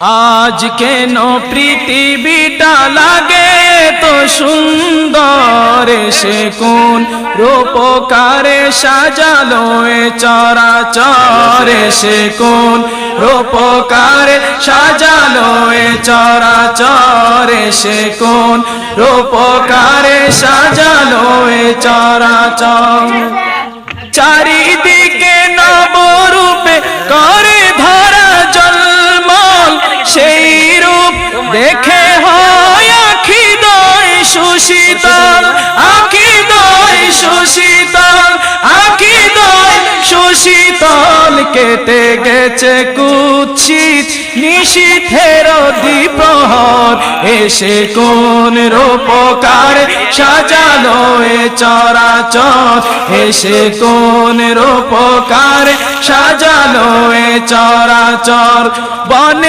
আজ কেন পৃথিবীটা লাগে তো সুন্দর, সে কোন রূপকারে সাজালো এ চরাচর, সে কোন রূপকারে সাজালো এ চরাচর, সে কোন রূপকারে সাজালো এ চরাচর। চারিদিকে নবরূপে করে ধরা জলমল, সেই রূপ দেখে হয় আখি দয় সুশীতল, আখি দয় সুশীতল, আখি দয় সুশীতল। কেটে গেছে কুৎসিত নিশীথের দ্বিপ্রহর, এসে কোন রূপকার সাজালো এ চরাচর, এসে কোন রূপকার সাজালো এ চরাচর। বনে